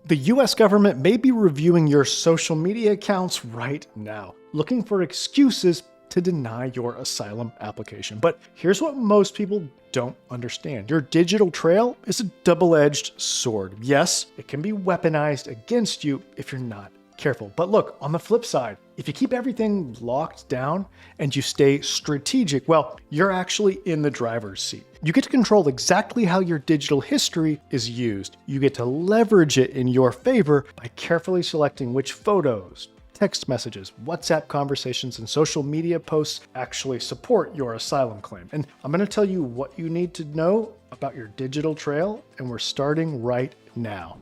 The US government may be reviewing your social media accounts right now, looking for excuses to deny your asylum application. But here's what most people don't understand. Your digital trail is a double-edged sword. Yes, it can be weaponized against you if you're not careful. But look, on the flip side, if you keep everything locked down and you stay strategic, well, you're actually in the driver's seat. You get to control exactly how your digital history is used. You get to leverage it in your favor by carefully selecting which photos, text messages, WhatsApp conversations, and social media posts actually support your asylum claim. And I'm going to tell you what you need to know about your digital trail, and we're starting right now.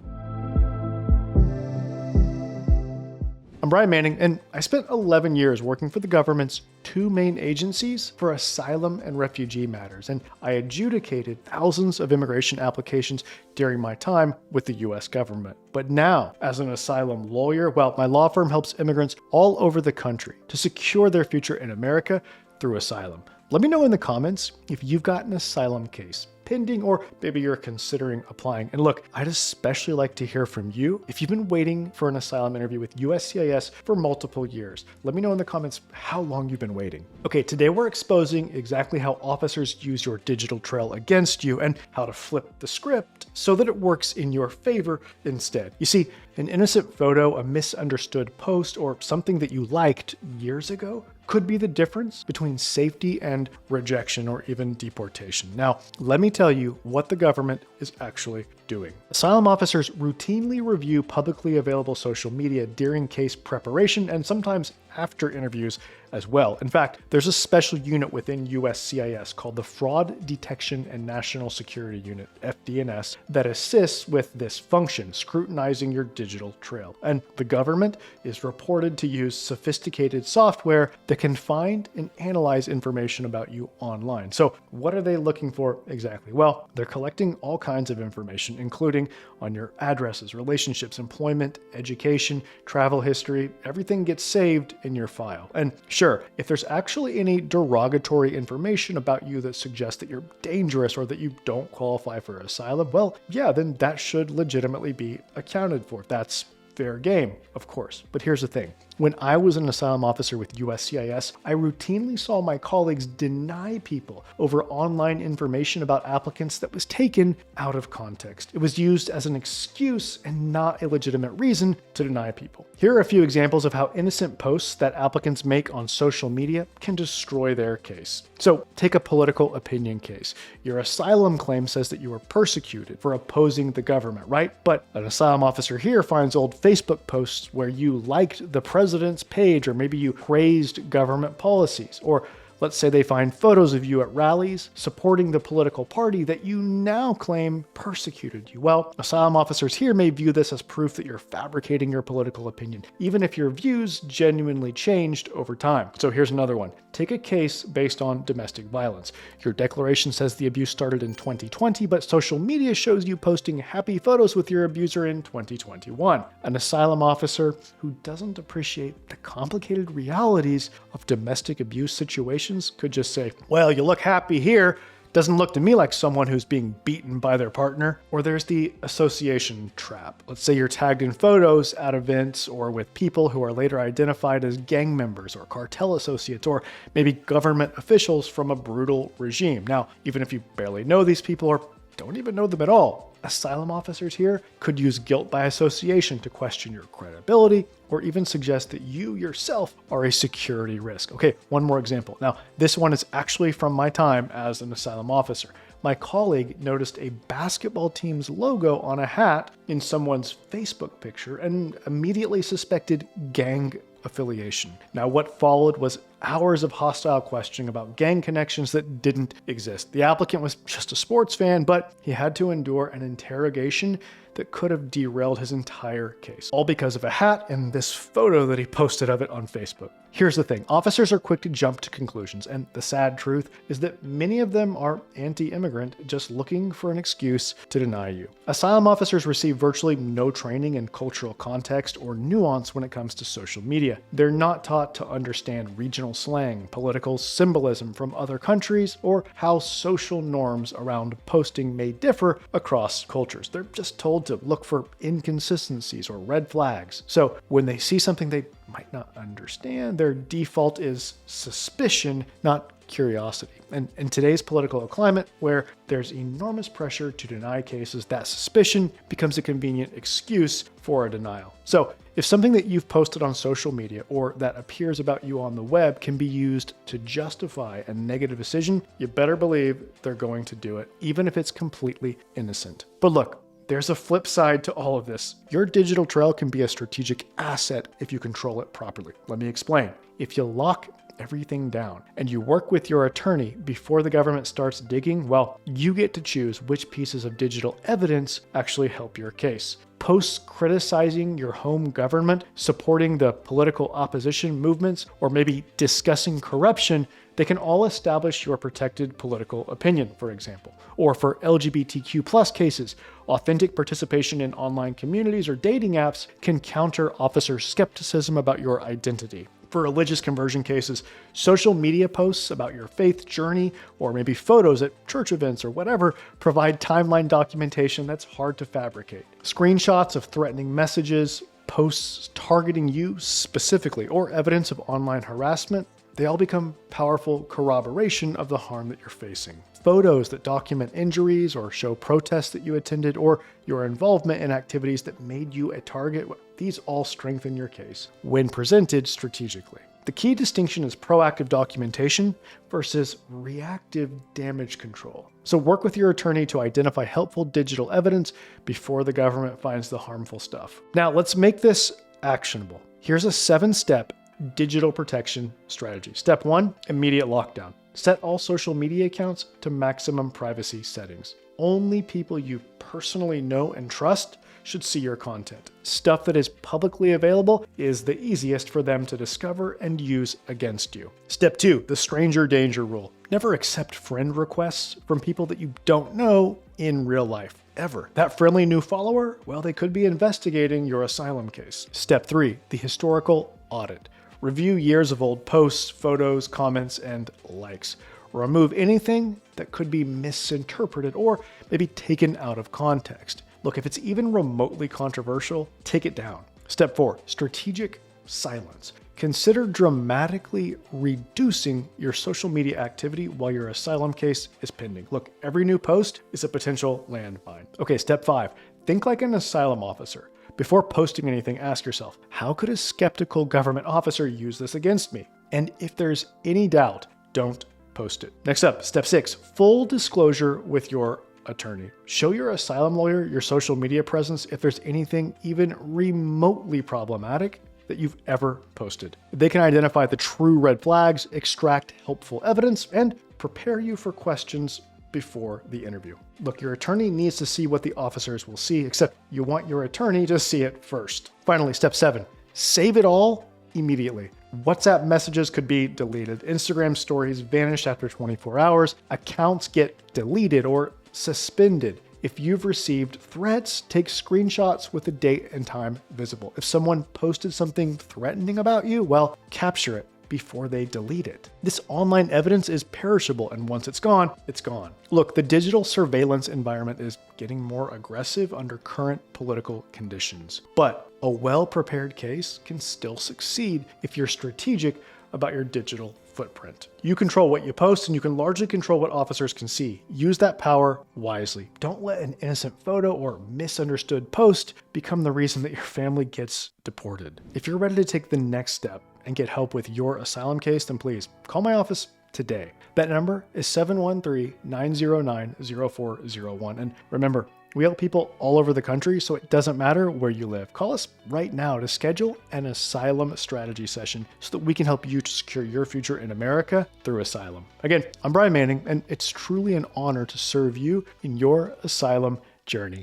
I'm Brian Manning, and I spent 11 years working for the government's two main agencies for asylum and refugee matters, and I adjudicated thousands of immigration applications during my time with the US government. But now, as an asylum lawyer, well, my law firm helps immigrants all over the country to secure their future in America through asylum. Let me know in the comments if you've got an asylum case pending, or maybe you're considering applying. And look, I'd especially like to hear from you if you've been waiting for an asylum interview with USCIS for multiple years. Let me know in the comments how long you've been waiting. Okay, today we're exposing exactly how officers use your digital trail against you and how to flip the script so that it works in your favor instead. You see, an innocent photo, a misunderstood post, or something that you liked years ago could be the difference between safety and rejection, or even deportation. Now, let me tell you what the government is actually doing. Asylum officers routinely review publicly available social media during case preparation and sometimes after interviews as well. In fact, there's a special unit within USCIS called the Fraud Detection and National Security Unit, FDNS, that assists with this function, scrutinizing your digital trail. And the government is reported to use sophisticated software that can find and analyze information about you online. So what are they looking for exactly? Well, they're collecting all kinds of information, including on your addresses, relationships, employment, education, travel history. Everything gets saved in your file. And sure, if there's actually any derogatory information about you that suggests that you're dangerous or that you don't qualify for asylum, well, yeah, then that should legitimately be accounted for. That's fair game, of course. But here's the thing. When I was an asylum officer with USCIS, I routinely saw my colleagues deny people over online information about applicants that was taken out of context. It was used as an excuse and not a legitimate reason to deny people. Here are a few examples of how innocent posts that applicants make on social media can destroy their case. So take a political opinion case. Your asylum claim says that you were persecuted for opposing the government, right? But an asylum officer here finds old Facebook posts where you liked the president's page, or maybe you praised government policies, or let's say they find photos of you at rallies supporting the political party that you now claim persecuted you. Well, asylum officers here may view this as proof that you're fabricating your political opinion, even if your views genuinely changed over time. So here's another one. Take a case based on domestic violence. Your declaration says the abuse started in 2020, but social media shows you posting happy photos with your abuser in 2021. An asylum officer who doesn't appreciate the complicated realities of domestic abuse situations could just say, well, you look happy here. Doesn't look to me like someone who's being beaten by their partner. Or there's the association trap. Let's say you're tagged in photos at events or with people who are later identified as gang members or cartel associates, or maybe government officials from a brutal regime. Now, even if you barely know these people or don't even know them at all, asylum officers here could use guilt by association to question your credibility or even suggest that you yourself are a security risk. Okay, one more example. Now, this one is actually from my time as an asylum officer. My colleague noticed a basketball team's logo on a hat in someone's Facebook picture and immediately suspected gang affiliation. Now, what followed was hours of hostile questioning about gang connections that didn't exist. The applicant was just a sports fan, but he had to endure an interrogation that could have derailed his entire case, all because of a hat and this photo that he posted of it on Facebook. Here's the thing. Officers are quick to jump to conclusions, and the sad truth is that many of them are anti-immigrant, just looking for an excuse to deny you. Asylum officers receive virtually no training in cultural context or nuance when it comes to social media. They're not taught to understand regional slang, political symbolism from other countries, or how social norms around posting may differ across cultures. They're just told trained to look for inconsistencies or red flags. So when they see something they might not understand, their default is suspicion, not curiosity. And in today's political climate, where there's enormous pressure to deny cases, that suspicion becomes a convenient excuse for a denial. So if something that you've posted on social media or that appears about you on the web can be used to justify a negative decision, you better believe they're going to do it, even if it's completely innocent. But look, there's a flip side to all of this. Your digital trail can be a strategic asset if you control it properly. Let me explain. If you lock everything down and you work with your attorney before the government starts digging, well, you get to choose which pieces of digital evidence actually help your case. Posts criticizing your home government, supporting the political opposition movements, or maybe discussing corruption, they can all establish your protected political opinion, for example. Or for LGBTQ+ cases, authentic participation in online communities or dating apps can counter officer skepticism about your identity. For religious conversion cases, social media posts about your faith journey, or maybe photos at church events or whatever, provide timeline documentation that's hard to fabricate. Screenshots of threatening messages, posts targeting you specifically, or evidence of online harassment, they all become powerful corroboration of the harm that you're facing. Photos that document injuries or show protests that you attended or your involvement in activities that made you a target, these all strengthen your case when presented strategically. The key distinction is proactive documentation versus reactive damage control. So work with your attorney to identify helpful digital evidence before the government finds the harmful stuff. Now let's make this actionable. Here's a 7-step digital protection strategy. Step 1, immediate lockdown. Set all social media accounts to maximum privacy settings. Only people you personally know and trust should see your content. Stuff that is publicly available is the easiest for them to discover and use against you. Step 2, the stranger danger rule. Never accept friend requests from people that you don't know in real life, ever. That friendly new follower, well, they could be investigating your asylum case. Step 3, the historical audit. Review years of old posts, photos, comments, and likes. Remove anything that could be misinterpreted or maybe taken out of context. Look, if it's even remotely controversial, take it down. Step 4, strategic silence. Consider dramatically reducing your social media activity while your asylum case is pending. Look, every new post is a potential landmine. Okay, step 5, think like an asylum officer. Before posting anything, ask yourself, how could a skeptical government officer use this against me? And if there's any doubt, don't post it. Next up, step 6, full disclosure with your attorney. Show your asylum lawyer your social media presence if there's anything even remotely problematic that you've ever posted. They can identify the true red flags, extract helpful evidence, and prepare you for questions before the interview. Look, your attorney needs to see what the officers will see, except you want your attorney to see it first. Finally, step 7, save it all immediately. WhatsApp messages could be deleted. Instagram stories vanish after 24 hours. Accounts get deleted or suspended. If you've received threats, take screenshots with the date and time visible. If someone posted something threatening about you, well, capture it before they delete it. This online evidence is perishable, and once it's gone, it's gone. Look, the digital surveillance environment is getting more aggressive under current political conditions, but a well-prepared case can still succeed if you're strategic about your digital footprint. You control what you post, and you can largely control what officers can see. Use that power wisely. Don't let an innocent photo or misunderstood post become the reason that your family gets deported. If you're ready to take the next step and get help with your asylum case, then please call my office today. That number is 713-909-0401. And remember, we help people all over the country, so it doesn't matter where you live. Call us right now to schedule an asylum strategy session so that we can help you to secure your future in America through asylum. Again, I'm Brian Manning, and it's truly an honor to serve you in your asylum journey.